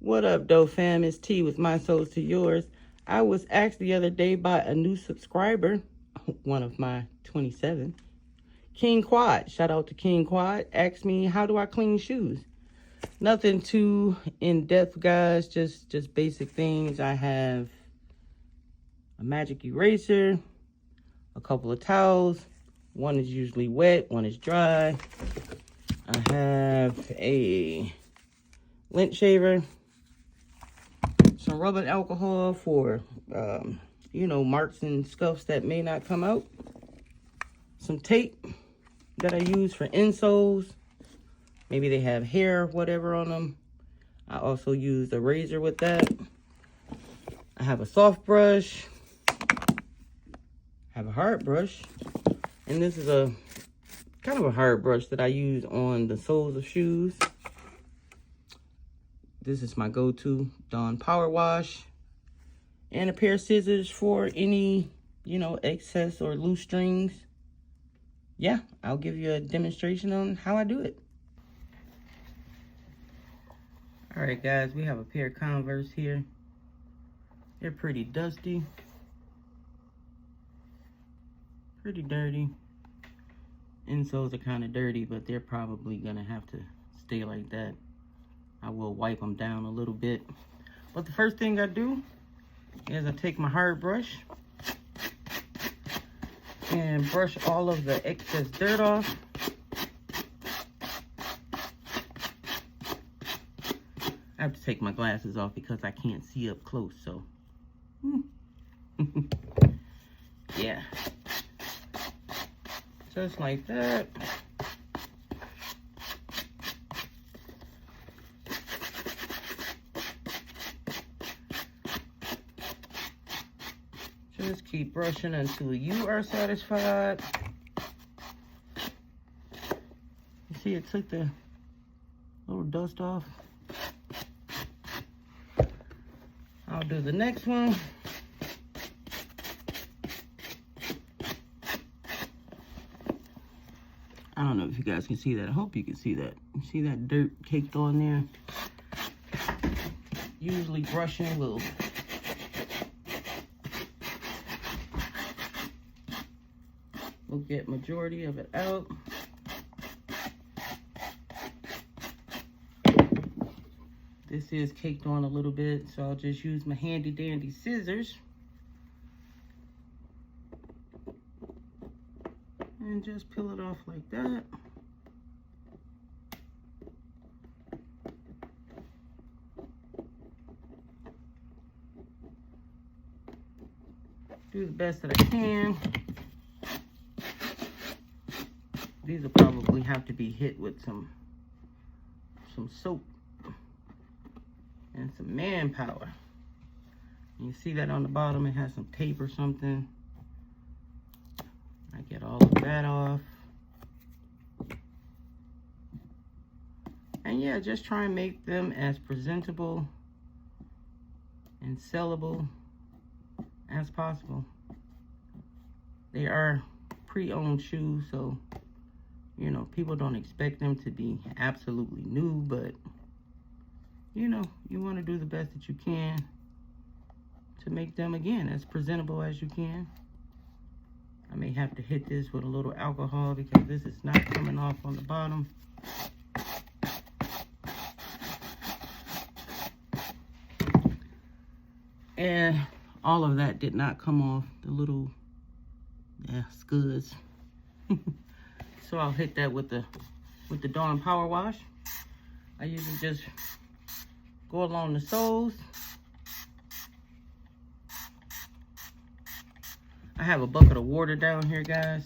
What up, though, fam? It's T with My Souls to Yours. I was asked the other day by a new subscriber, one of my 27, King Quad. Shout out to King Quad. Asked me, how do I clean shoes? Nothing too in-depth, guys. Just basic things. I have a magic eraser, a couple of towels. One is usually wet, one is dry. I have a lint shaver, some rubbing alcohol for, marks and scuffs that may not come out. Some tape that I use for insoles. Maybe they have hair, whatever on them. I also use a razor with that. I have a soft brush. I have a hard brush. And this is a kind of a hard brush that I use on the soles of shoes. This is my go-to Dawn Power Wash. And a pair of scissors for any, excess or loose strings. Yeah, I'll give you a demonstration on how I do it. All right, guys, we have a pair of Converse here. They're pretty dusty. Pretty dirty. Insoles are kind of dirty, but they're probably going to have to stay like that. I will wipe them down a little bit. But the first thing I do is I take my hard brush and brush all of the excess dirt off. I have to take my glasses off because I can't see up close, so. Yeah. Just like that. Just keep brushing until you are satisfied. You see it took the little dust off. I'll do the next one. I don't know if you guys can see that. I hope you can see that. You see that dirt caked on there? Usually brushing will get majority of it out. This is caked on a little bit, so I'll just use my handy dandy scissors and just peel it off like that. Do the best that I can. These will probably have to be hit with some soap and some manpower. You see that on the bottom, it has some tape or something. I get all of that off. And yeah, just try and make them as presentable and sellable as possible. They are pre-owned shoes, so people don't expect them to be absolutely new, but you want to do the best that you can to make them, again, as presentable as you can. I may have to hit this with a little alcohol because this is not coming off on the bottom. And all of that did not come off, the little scuds. So I'll hit that with the Dawn Power Wash. I usually just go along the soles. I have a bucket of water down here, guys.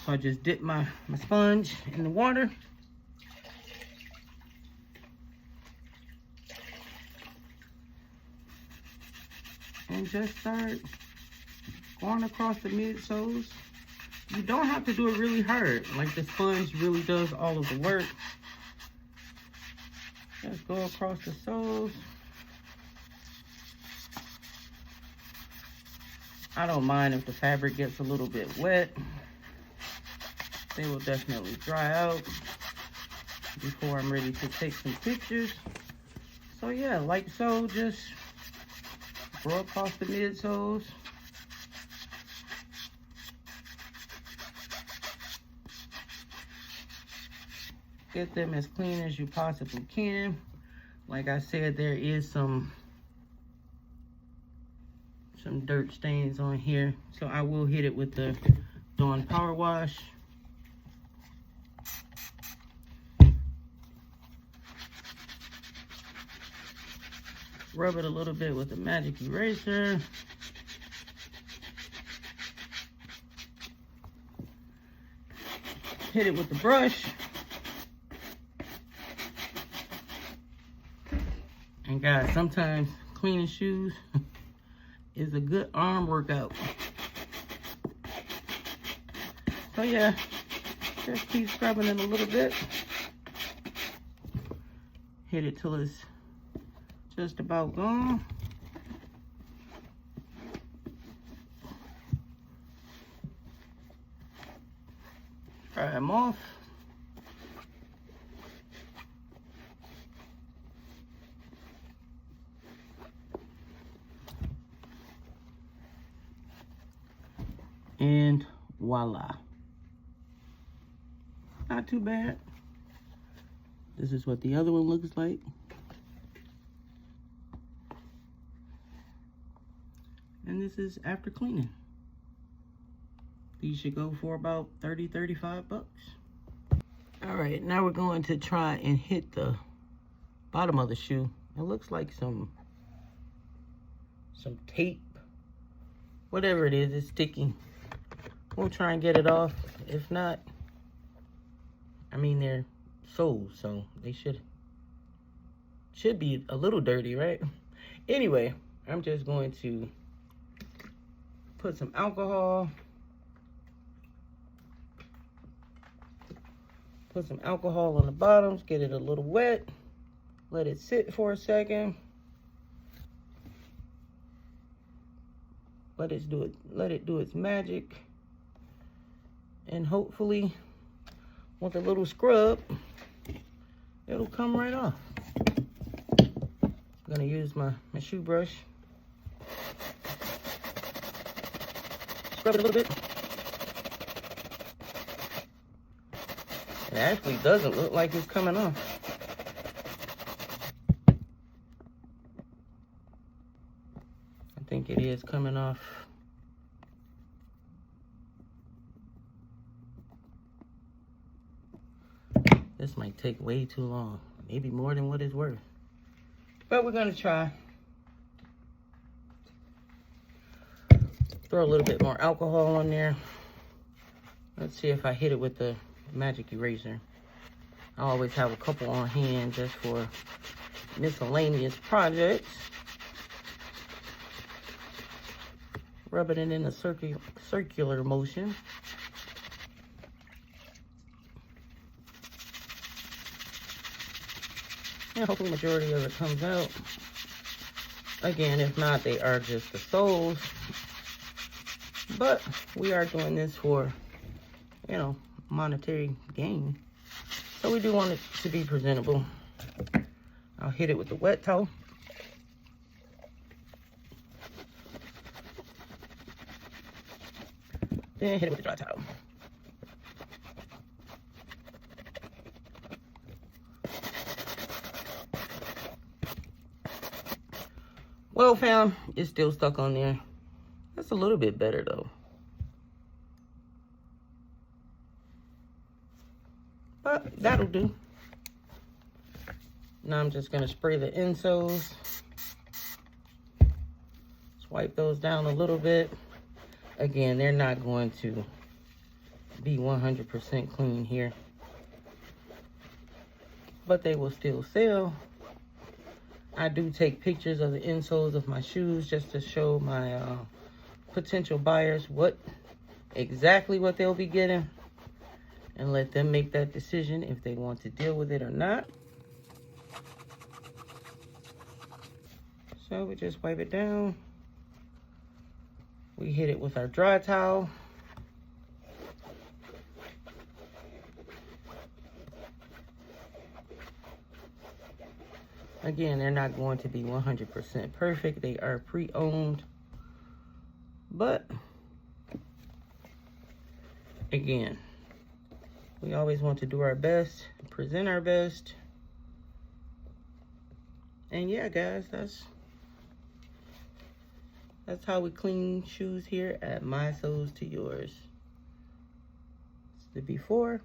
So I just dip my sponge in the water. And just start going across the midsoles. You don't have to do it really hard. Like, the sponge really does all of the work. Just go across the soles. I don't mind if the fabric gets a little bit wet. They will definitely dry out before I'm ready to take some pictures. So yeah, like so, just rub off the midsoles. Get them as clean as you possibly can. Like I said, there is some dirt stains on here, so I will hit it with the Dawn Power Wash. Rub it a little bit with the magic eraser. Hit it with the brush. And guys, sometimes cleaning shoes is a good arm workout. So yeah, just keep scrubbing it a little bit. Hit it till it's just about gone. Dry them off. And voila. Not too bad. This is what the other one looks like. And this is after cleaning. These should go for about 30, 35 bucks. All right, now we're going to try and hit the bottom of the shoe. It looks like some tape. Whatever it is, it's sticky. We'll try and get it off. If not, I mean, they're soles, so they should be a little dirty, right? Anyway, I'm just going to put some alcohol. Put some alcohol on the bottoms, get it a little wet. Let it sit for a second. Let it do its magic. And hopefully, with a little scrub, it'll come right off. I'm gonna use my shoe brush. Scrub it a little bit. It actually doesn't look like it's coming off. I think it is coming off. This might take way too long. Maybe more than what it's worth. But we're gonna try. Throw a little bit more alcohol on there. Let's see if I hit it with the magic eraser. I always have a couple on hand just for miscellaneous projects. Rubbing it in a circular motion. And hopefully the majority of it comes out. Again, if not, they are just the soles. But we are doing this for, you know, monetary gain. So we do want it to be presentable. I'll hit it with the wet towel. Then hit it with the dry towel. Well, fam, it's still stuck on there. That's a little bit better though. But that'll do. Now I'm just gonna spray the insoles. Swipe those down a little bit. Again, they're not going to be 100% clean here, but they will still sell. I do take pictures of the insoles of my shoes just to show my potential buyers exactly what they'll be getting, and let them make that decision if they want to deal with it or not. So we just wipe it down. We hit it with our dry towel. Again, they're not going to be 100% perfect. They are pre-owned. But, again, we always want to do our best, present our best. And yeah, guys, that's how we clean shoes here at My Soles to Yours. It's the before,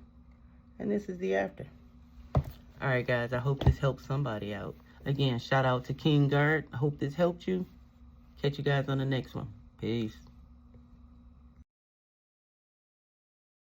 and this is the after. All right, guys, I hope this helps somebody out. Again, shout out to King Guard. I hope this helped you. Catch you guys on the next one. Peace.